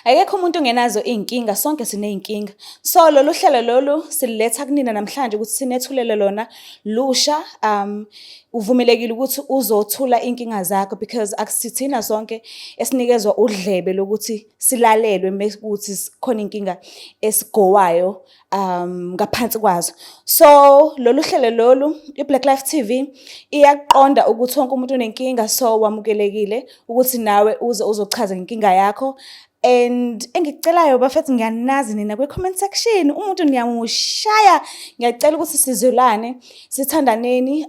Akekho umuntu ongenazo iy'nkinga, sonke siney'nkinga. So lolu hlelo lolu sililetha kunina namhlanje ukuthi sinethulele lona lusha. Uvumelekile ukuthi uzothula iy'nkinga zakho because akusithina sonke esinikezwa udlebe lokuthi silalelwe mekuthi khona inkinga esigowayo ngaphansi kwazo. So lolu hlelo lolu iBlaqlife TV iyaqonda ukuthi wonke umuntu unenkinga, so wamukelekile ukuthi nawe uzochaza inkinga yakho. And engikucelayo bafethu, ngiyanazi nina kwi-comment section umuntu niyamushaya, ngiyacela ukuthi sizwelane, sithandaneni.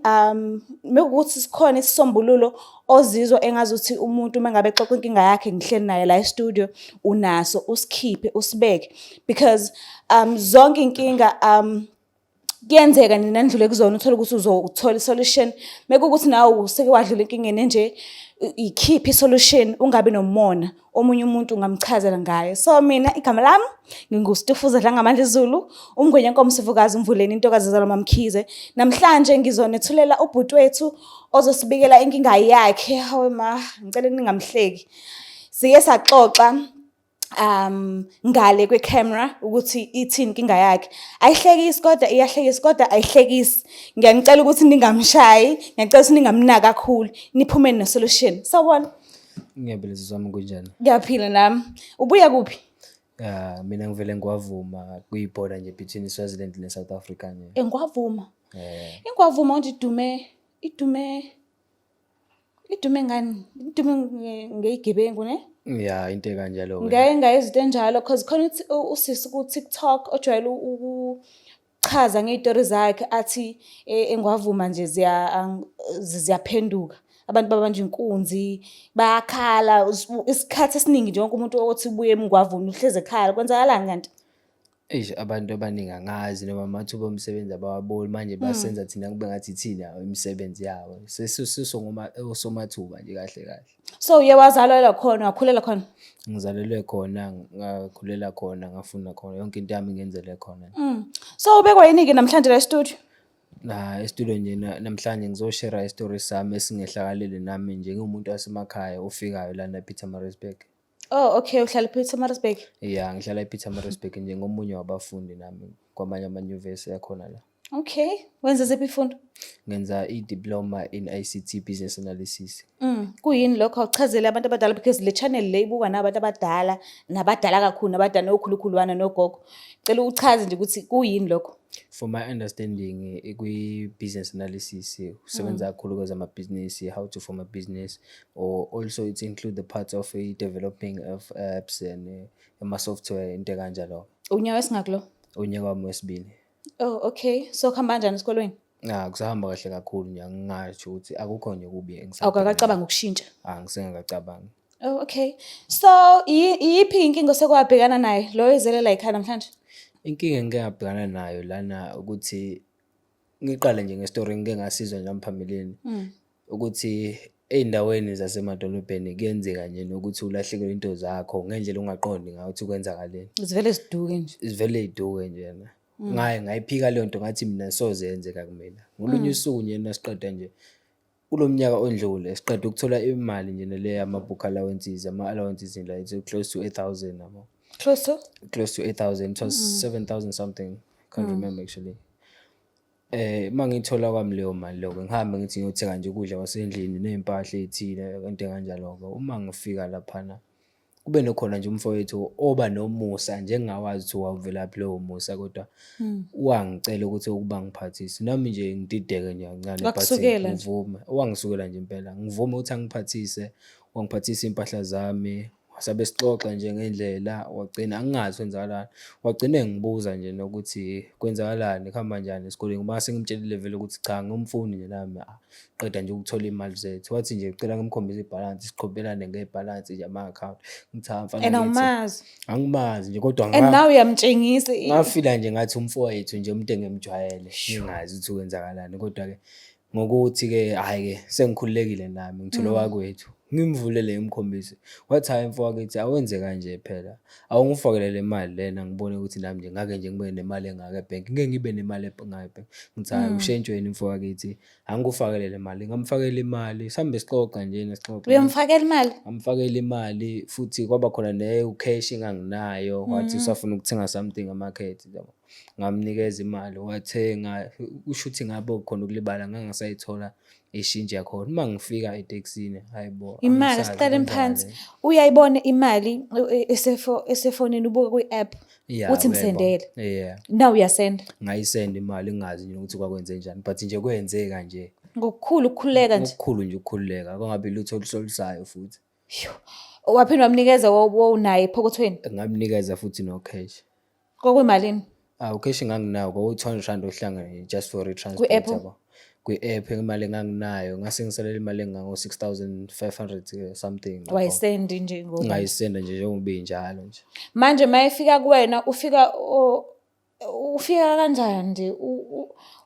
Mekuthi sikhona isisombululo ozizwa engazuthi umuntu mangabe exoxa inkinga yakhe ngihleli naye la e-studio, unaso usikhiphe usibeke, because zonke inkinga kuyenzeka nina ndlule kuzona uthole ukuthi uzothola i-solution. Mekuthi nawe useke wadlula enkingeni nje, ikhiphi i-solution, ungabi nomona omunye umuntu ungamchazela ngayo. So mina igama lami nginguStufuza Dlangamandla Zulu, umngwenyenkomo Sivukazi Mvuleni intokazi zalwa Mkhize. Namhlanje ngizonethulela ubhuti wethu ozosibikela inkinga yakhe. Hawe ma, ngicela ningamhleki. Sike saxoxa ngale kwe-camera ukuthi ithini inkinga yakhe. Ayihlekisi kodwa iyahlekisa, kodwa ayihlekisi. Ngiyanicela ukuthi ningamshayi, ngiyacela ukuthi ningamnaka kakhulu, niphume ne-solution. Sawubona. Ngiyabeleza wami kunjani? Ngiyaphila nami. Ubuya kuphi? Mina ngivele ngwavuma kuyiboda nje between Swaziland ne South Africa nje. Engwavuma. Engwavuma nje idume ngani? Idume ngeyigebengu ne? Yeah, into kanjalo. Ngeke izinto enjalo because khona usisi ku TikTok ojwayele ukuchaza ngeitori zakhe athi engwavuma nje ziyaphenduka. Abantu babanje inkunzi, bayakhala isikhathi esiningi nje wonke umuntu othi ubuye emngwavuma uhleze ekhala. Kwenzakalani kanti? Abantu abaningi angazi noma amathuba omsebenzi abawaboni manje basenza thina kube ngathi thina imisebenzi yabo. Sesiso osomathuba nje kahle kahle. So uyewazalelwa khona, wakhulela khona? Ngizalelwe khona, ngakhulela khona, ngafunda khona, yonke into yami ngenzele khona. So ubekwa yini ke namhlanje la studio? E-studio nje namhlanje ngizoshare i-story sami esingehlakalele nami njengomuntu wasemakhaya ofikayo lana ePietermaritzburg. Oh, okay, uhlala ePietermaritzburg. Yeah, ngihlala ePietermaritzburg njengomunye wabafundi nami kwamanye amanyuvesi yakhona la. Okay, wenza ziphi ifundo? Ngenza i-diploma in ICT business analysis. Kuyini lokho? Awuchazele abantu abadala because le channel le ibuka nabantu abadala, nabadala kakhulu, nabadala nokhulukhulwana nogogo. Cela uchaze nje ukuthi kuyini lokho. For my understanding, kwi-business analysis, usebenza kakhulu kwezamabhizinisi, how to form a business, or also it include the parts of developing of apps and ama-software, into kanjalo. Unyaka esingaklo? Unyaka wami wesibili. Oh, okay. So kuhamba kanjani esikolweni? Kusahamba kahle kakhulu nje, ngingasho ukuthi akukho nje kubi engisabhekene. Awukacabanga ukushintsha? Ngisengakacabanga. Oh, okay. So iyiphi inkinga osekwabhekana nayo lo ezelela ekhaya namhlanje? Inkinga engike ngabhekana nayo lana ukuthi ngiqale nje ngestory ngike ngasizwa nje phambilini ukuthi ey'ndaweni zasemadolobheni kuyenzeka nje nokuthi ulahlekelwe into zakho ngendlela ungaqondi ngayo ukuthi kwenzakaleni. Zivele ziduke nje. Zivele ziduke nje na. Ngayiphika leyo nto ngathi mina soze yenzeka kumina. Ngolunye usuku nje nasiqeda nje kulomnyaka ondlule siqeda ukuthola imali nje nale ama-book allowances, ama-allowances la it's close to 8,000 nabo. Close to 8,000. It was 7,000 something. Can't remember actually. Mangithola kwami leyo mali lokho ngihambe ngithi ngiyothenga nje ukudla kwasendlini nezimpahla ezithile into kanjalo. Uma ngifika lapha kube nokhona nje umfowethu oba nomusa njengawazi ukuthi wawuvelaphi lowo musa kodwa wangicela ukuthi ukuba ngiphathise nami nje ngidideke nje kancane but ngivume. Wangisukela nje impela ngivume ukuthi angiphathise, wangiphathisa impahla zami. Sabe sixoxa nje ngendlela wagcina angazi kwenzakalani. Wagcina ngibuza nje nokuthi kwenzakalani, kuhamba njani esikoleni. Ngoba sengimtshelile vele ukuthi cha ngumfundi nje nami qeda nje ukuthola imali zethu. Wathi nje ucela ngimkhombise ibhalansi siqhubelane ngebhalansi nje ama-account. Ngithi mfana awumazi? Angimazi nje kodwa and now uyamtshengisa. Ngafila nje ngathi umfowethu nje umuntu engemjwayele ngingazi ukuthi kwenzakalani kodwa ke ngokuthi ke hayi ke sengikhululekile nami ngithola wakwethu ngimvulele ngimkhombise. Wathi hayi mfowethu awenze kanje phela. Awungifakele le mali lena ngibone ukuthi nami nje ngake nje ngibe nemali engaka ebhenki. Ngeke ngibe nemali engaka ebhenki. Ngithi hayi ushentshweni mfowethu angikufakele le mali. Ngamfakela imali sihambe sixoxa nje nesixoxa. Uyamfakela imali? Ngamfakela imali futhi kwaba khona cash enganginayo. Wathi usafuna ukuthenga something emarket yabo. Ngamnikeza imali wathenga usho ukuthi ngabe khona ukulibala ngangasayithola ishintshe yakhona. Uma ngifika etekisini hayibo Imali siqale phansi. Uyayibona imali esefonini ubuka kwi-app uthi msendele. Yeah. Now uyasenda. Ngayisenda imali ngingazi nje ukuthi kwakwenze njani but nje kwenzeka nje. Ngokukhulu ukukhululeka nje. Ngokukhulu nje ukukhululeka. Kwangabe lutho olusolisayo futhi. Waphinda wamnikeza wawunaye ephokothweni? Ngamnikeza futhi no cash. Kokwemalini? Cash nganginayo kwaku-R200 ohlangane just for i-transport yabo. Kwi-app imali enganginayo ngase ngisalela imali engango-6,500 something. Wayisendi nje ngoba ngayisenda nje njengoba injalo nje. Manje mayefika kuwena ufika kanjani nje?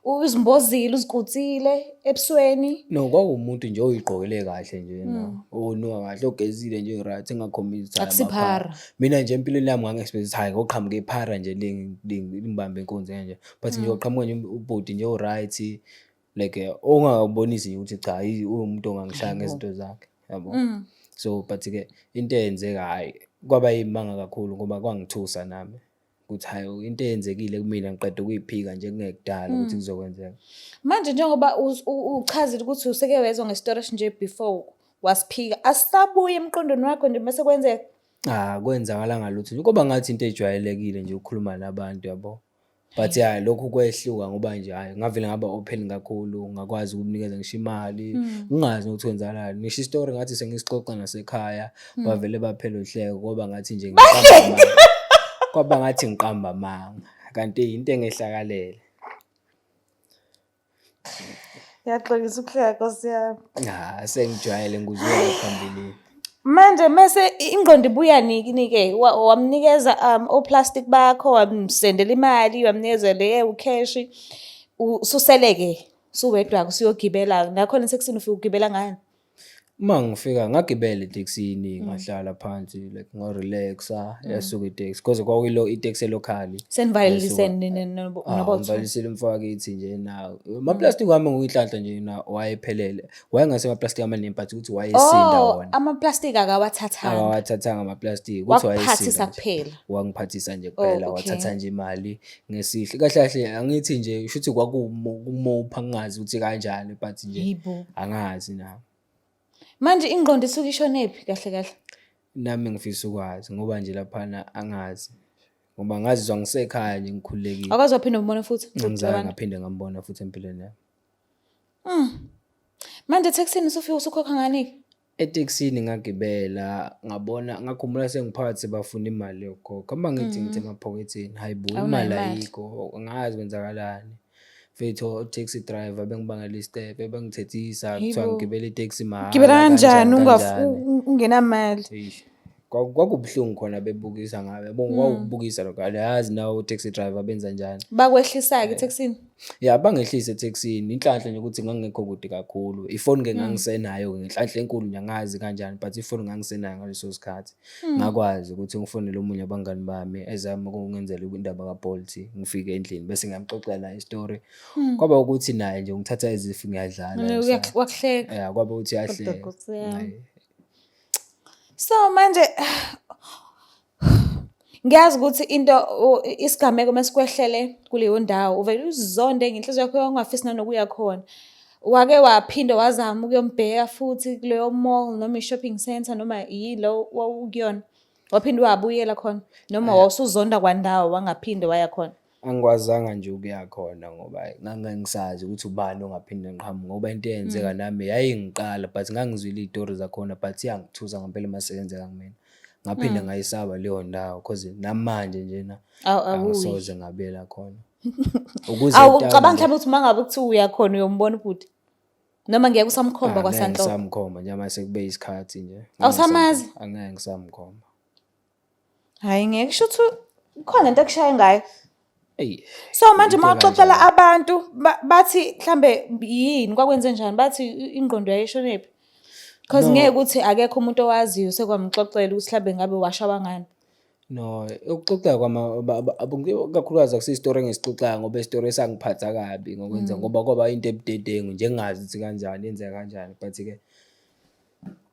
Uzimbozile, uzikutsile ebusweni? No, kwawumuntu nje oyigqokele kahle nje na. Onuka kahle ogezile nje right engakhombisi Akusiphara. Mina nje empilweni yami ngangi-expect hayi koqhamuka iphara nje lingibambe inkunzi kanje. But nje oqhamuka nje ubhodi nje o-right like ongabonisi nje ukuthi cha umuntu ongangishaya ngezinto zakhe yabo. So but ke into eyenzeka hayi kwaba yimanga kakhulu ngoba kwangithusa nami ukuthi hayi into eyenzekile kumina ngiqeda ukuyiphika nje kungekudala ukuthi kuzokwenzeka. Manje njengoba uchazile ukuthi useke wezwa ngestory nje before wasiphika, asisabuye emqondweni wakho nje mase kwenzeka? Kwenzakala ngalutho nje ngoba ngathi into ejwayelekile nje ukukhuluma nabantu yabo. But lokhu kwehluka ngoba nje hayi ngavele ngaba open kakhulu ngakwazi ukunikeza ngisho imali ngingazi ukuthi kwenzakalani. Ngisho istory ngathi sengisixoxa nasekhaya bavele baphela uhleko ngoba ngathi nje ngiqamba amanga. Kwaba ngathi ngiqamba amanga kanti into engehlakalele. Yaxolisa ukuhleka Nkosi yami. Sengijwayele nguzwe phambili. Manje mase ingqondo ibuya nike wamnikeza oplastic bakho wamsendela imali wamnikeza le ucash ususeleke suwedwa usiyogibela nakhona sekusini ufika ugibela ngani? Uma ngifika ngagibela etekisini ngahlala phansi like ngo-relaxa yasuka itaxi because kwakuyilo itaxi elokhali. Senivalelisene nobotho? Ngivalisile mfowethu nje na amaplastic wami nguyinhlanhla nje na wayephelele. Wayengase amaplastic amaningi but ukuthi wayesinda wona. Amaplastic akawathathanga? Awathathanga amaplastic ukuthi waphathisa kuphela? Wangiphathisa nje kuphela wathatha nje imali ngesihle. Kahle kahle angithi nje shuthi kwakumupha ngingazi ukuthi kanjani but nje angazi na. Manje ingqondo isuke ishonephi kahle kahle? Nami ngifisa ukwazi ngoba nje laphana angazi. Ngoba ngazizwa ngisekhaya nje ngikhululekile. Akwazi waphinda umbone futhi? Ngizange ngaphinde ngambona futhi empilweni yami. Manje etekisini usufika usukhokha ngani? Etekisini ngagibela ngabona ngakhumbula sengiphakathi bafuna imali yokukhokha. Uma ngithi emaphoketheni hayibo imali ayikho angazi kwenzakalani. Mfethu taxi driver bengibangela istep bengithethisa kuthiwa ngigibele itaxi mahhala. Gibela kanjani ungenamali? Kwakubuhlungu khona bebukisa ngabe kwakubukisa lokho ayazi nawo taxi driver benza njani. Bakwehlisaka etekisini? Bangehlisa etekisini inhlanhla nje ukuthi ngangekho kude kakhulu. Ifoni ke ngangisenayo ngenhlanhla enkulu nje angazi kanjani but ifoni ngangisenayo ngaleso sikhathi. Ngakwazi ukuthi ngifonele omunye abangani bami ezama ukungenzela indaba kaBolt ngifike endlini bese ngiyamxoxela naye istory. Kwaba ukuthi naye nje ngithatha izifu ngiyadlala. Wakuhleka? Kwaba ukuthi yahleka. So manje ngiyazi ukuthi isigameko masikwehlele kuleyo ndawo uvele uzizonde ngenhliziyo yakho ungafisi nanokuya khona. Wake waphinda wazama ukuyombheka futhi kuleyo mall noma i-shopping center noma yilo wawukuyona? Waphinda wabuyela khona noma wawusuzonda kwandawo wangaphinde waya khona? Angikwazanga nje ukuya khona ngoba ngangisazi ukuthi ubani ongaphinde ngiqhamuka ngoba into eyenzeka nami yayingiqala but ngangizwile izitori zakhona but yangithusa ngempela maseyenzeka kumina. Ngaphinde ngayisaba leyo ndawo because namanje nje na angisoze ngabela khona. Awucabanga mhlawumbe ukuthi mangabe kuthiwa uya khona uyombona ubhuti noma ngeke usamkhomba kwaSanhlobo? Ngisamkhomba nje mase kube isikhathi nje. Awusamazi? Angeke ngisamkhomba. Hayi ngeke kusho ukuthi khona into ekushaya ngayo. So manje mawuxoxela abantu bathi mhlambe yini kwakwenze njani bathi ingqondo yayishonephi? Because ngeke ukuthi akekho umuntu owaziyo sekwamxoxela ukuthi mhlawumbe ngabe washawa ngani. No, ukuxoxa kakhulukazi akusiyisitori engisixoxayo ngoba isitori esangiphatha kabi ngokwenza ngoba kwaba into ebudedengu njengazi ukuthi kanjani yenzeka kanjani, but-ke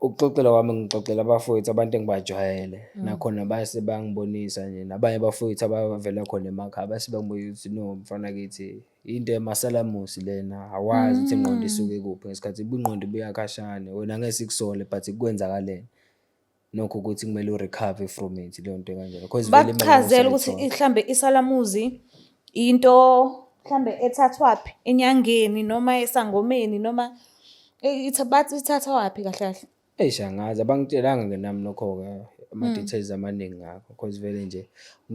ukuxoxela kwami ngixoxela abafowethu abantu engibajwayele nakhona base bangibonisa nje nabanye abafowethu abavela khona emakhaya base bangibonisa ukuthi no mfana kithi into yamasalamusi lena awazi ukuthi ingqondo isuke kuphi ngesikhathi ingqondo ibuyakhashane wena ngeke sikusole but kwenzakaleni nokho ukuthi kumele urecover from it leyo nto kanjalo because vele Bakuchazela ukuthi mhlambe isalamuzi into mhlambe ethathwaphi enyangeni noma esangomeni noma ithatha wapi kahle kahle. Shangazi abangitshelanga nami lokho-ke ama-details amaningi ngakho because vele nje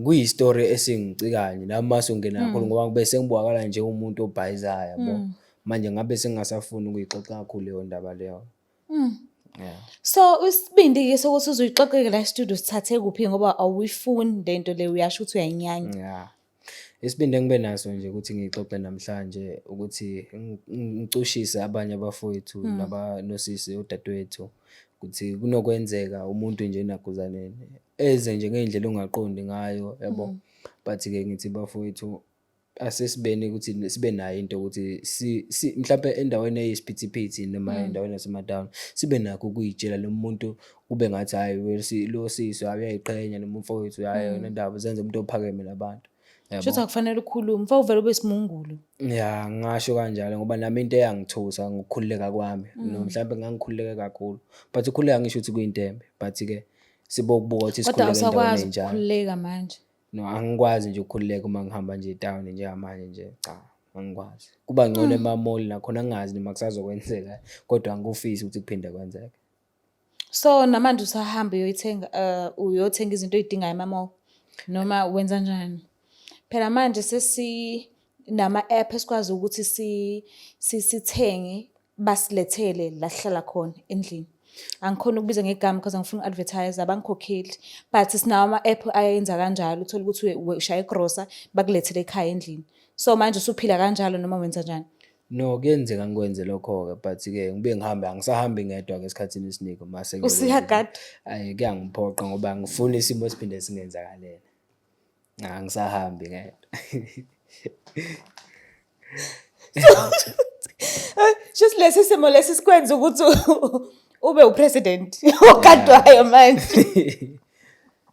kuyistory esingicikanye nami mase ungena kakhulu ngoba ngibe sengibonakala nje umuntu obhayizayo yabo manje ngabe sengingasafuni ukuyixoxa kakhulu leyo ndaba leyo. Yeah. So isibindi-ke sokuthi uzuyixoxeke la studio sithathe kuphi ngoba awuyifuni lento le uyasho ukuthi uyayinyanya. Yeah. Isibindi engibe naso nje ukuthi ngixoxe namhlanje ukuthi ngicushise abanye abafowethu nosisi odadewethu ukuthi kunokwenzeka umuntu nje enaguzaneni eze nje ngendlela ongaqondi ngayo yabo but-ke ngithi bafowethu asesibeni ukuthi sibe nayo into ukuthi mhlawumbe endaweni eyisiphithiphithi noma endaweni yaseMadawu sibe nakho ukuyitshela lo muntu kube ngathi hayi lo sisi uyayiqhenya noma umfowethu hayi nendaba zenze umuntu ophakeme nabantu. Shothi akufanele ukhulume mfa uvela ube simungulu. Ya ngasho kanjalo ngoba nami into eyangithusa ngokukhululeka kwami mhlawumbe ngangikhululeke kakhulu but ukukhululeka ngisho ukuthi kuyintembe but-ke sibokubuka ukuthi sikhululeke endaweni enjani. Ukukhululeka manje. No, angikwazi nje ukukhululeka uma ngihamba nje town njengamanje nje cha angikwazi. Kuba ngcono emamoli nakhona ngingazi noma kusazokwenzeka kodwa angikufisi ukuthi kuphinde kwenzeke. So namanje usahamba uyothenga izinto oyidingayo emamall noma wenza njani? Phela manje nama-app esikwazi ukuthi sithenge basilethele la sihlala khona endlini. Angikhona ukubiza ngegama because angifuni uku-advertise abangikhokheli but sinawo ama-app ayenza kanjalo uthole ukuthi ushaya igrosa bakulethele ekhaya endlini. So manje usuphila kanjalo noma wenza njani? No, kuyenzeka ngikwenze lokho-ke but-ke ngibe angisahambi ngedwa-ke esikhathini esiningi mase usiyagada. Kuyangiphoqa ngoba ngifuna isimo siphinde singenzakalele. Angisahambi ngedwa. Just lesi simo lesi sikwenza ukuthi ube upresident ogadwayo manje.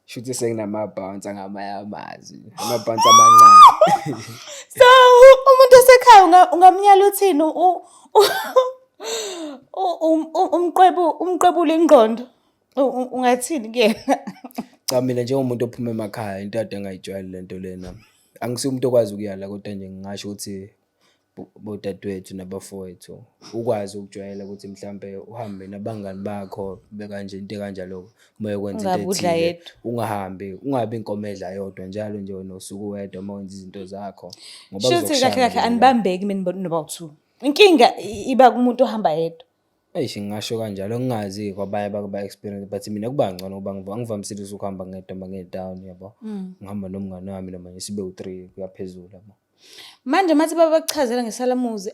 Shuthi senginamabhounce angamayamazi amabhounce amancane. So umuntu osekhaya ungamnyala uthini umqebula ingqondo ungathini kuyena? Cha mina njengomuntu ophuma emakhaya into ade engayijwayele lento lena angisiyo umuntu okwazi ukuyala kodwa nje ngingasho ukuthi bodadewethu nabafowethu ukwazi ukujwayela ukuthi mhlambe uhambe nabangani bakho bekanje into kanjalo uma ukwenza into ethile ungabi inkomedla yodwa njalo nje nosuku wedwa uma wenza izinto zakho ngoba kuzokushaya kahle anibambeki mina nobawu2 inkinga iba kumuntu ohamba yedwa. Ngingasho kanjalo ngingazi kwabanye ba-experience but mina kuba ngcono ngoba angivamisile ukuhamba ngedwa nge-town yabo ngihamba nomngane wami noma nje sibe u3 kuya phezulu yabo. Manje mathi babakuchazela ngesalamuzi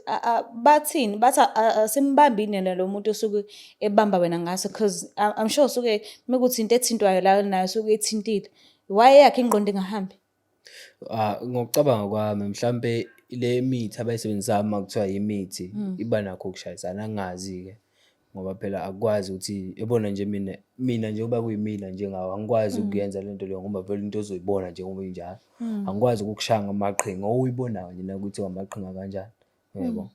bathini bathi asimbambini lo muntu osuke ebamba wena ngaso because I'm sure usuke mekuthi into ethintwayo la nayo usuke ethintile why yakhe ingqondo engahambi. Ngokucabanga kwami mhlambe le mithi abayisebenzisa uma kuthiwa imithi iba nakho ukushayisana angazi-ke ngoba phela akwazi ukuthi ebona nje mina nje uba kuyimina njengawo angikwazi ukuyenza lento leyo ngoba vele into ozoyibona nje ngoba injalo angikwazi ukukushanga amaqhinga oyibonayo nje ukuthi amaqhinga kanjani yebo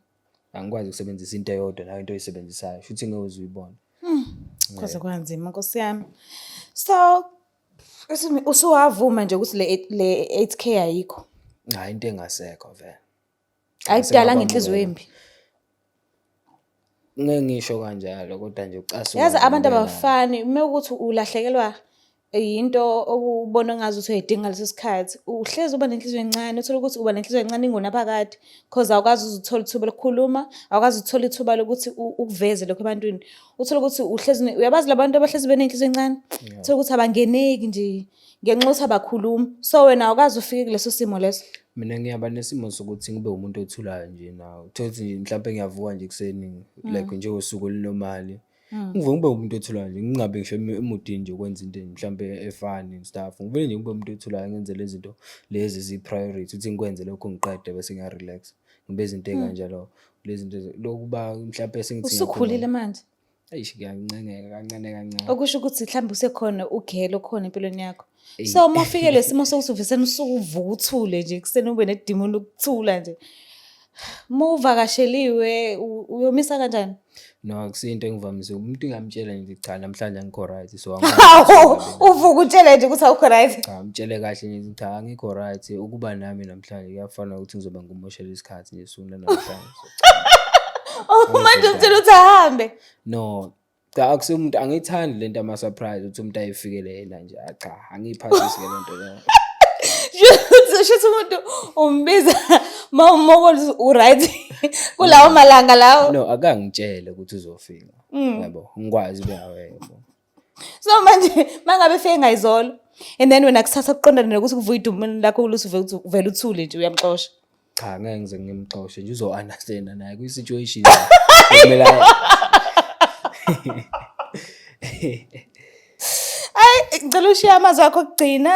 angikwazi ukusebenzisa into eyodwa nayo into oyisebenzisayo futhi ngeke uzuyibona kwaze kwanzima Nkosi yami. So usuwavuma nje ukuthi le 8K ayikho? Hayi into engasekho vele ayidala ngenhliziyo embi. Ngeke ngisho kanjalo kodwa nje ucasuka yazi abantu abafani mekuthi ulahlekelwa into obubona ngazi ukuthi uyidinga leso sikhathi uhlezi uba nenhliziyo encane uthola ukuthi uba nenhliziyo encane ingonaphakade because awukazi uzuthola ithuba lokukhuluma awukazi uthola ithuba lokuthi ukuveze lokho ebantwini uthola ukuthi uhlezi uyabazi labantu abahlezi benenhliziyo encane uthola ukuthi abangeneki nje ngenxa ukuthi abakhuluma so wena awukazi ufike kuleso simo leso. Mina ngiyaba nesimo sokuthi ngibe umuntu othulayo nje nawo. Uthothi mhlawumbe ngiyavuka nje ekseni like nje usuku olunomali Ngivume ngibe umuntu othulayo nje, ngingabe ngisho emudini nje ukwenza into mhlampe efani and stuff. Ngivele nje ngibe umuntu othulayo ngenze lezi zinto lezi eziyi-priority ukuthi ngikwenze lokho ngiqede bese ngiya-relax. Ngibe izinto ey'kanjalo. Lezi zinto lokuba mhlampe sengithi Usukhulile manje? eish ngiyancengeka kancane kancane. Okusho ukuthi mhlawumbe usekhona ugelo khona empilweni yakho. So uma ufike le simo sokuthi uvesena usukuvuka uthule nje kuseni ube nedimoni ukuthula nje. Uma uvakasheliwe uyomisa kanjani? No, akusinto engivamise. Umuntu ngamtshela nje cha namhlanje angikho right so Uvuka utshele nje ukuthi awukho right. cha mtshele kahle nje cha angikho right ukuba nami namhlanje kuyafana ukuthi ngizoba ngumoshela isikhathi nje sona namhlanje. Manje umtshela ukuthi ahambe. No, cha akusumuntu angiyithandi lento ama-surprise ukuthi umuntu ayifikele yena nje. Cha angiyiphasisi ke lento leyo. Shuthi umuntu umbiza mawumokole u-right kulawo malanga lawo. No, akangitshele ukuthi uzofika. Yabo, ngikwazi beyawe yabo. So manje mangabe efike ngayizolo and then wena kusasa kuqondana nokuthi kuvuka idumuni lakho ulusu vele uthule nje uyamxosha. Cha ngeke ngize ngimxoshe nje uzo-understand naye kwi-situation kumele ngicela ushiye amazwi akho okugcina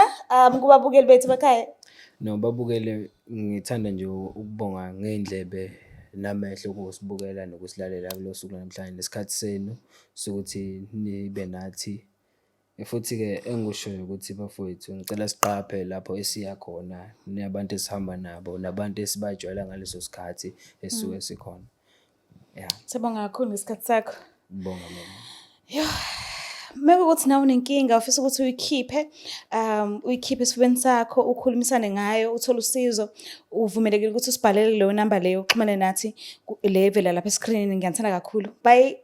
kubabukeli bethu bakhaya. No, babukele ngithanda nje ukubonga ngeindlebe namehlo ukusibukela nokusilalela kulo suku namhlanje nesikhathi senu sokuthi nibe nathi. Futhi ke engikushoyo ukuthi bafowethu ngicela siqaphe lapho esiya khona nabantu esihamba nabo nabantu esibajwayela ngaleso sikhathi esisuke sikhona. Yeah. Sibonga kakhulu ngesikhathi sakho. Ngibonga mama. Yo. Mekuthi nawe unenkinga ufisa ukuthi uyikhiphe esifubeni sakho ukhulumisane ngayo uthole usizo uvumelekile ukuthi usibhalele leyo number leyo uxhumane nathi le vela lapha escreenini. Ngiyathanda kakhulu. Bye.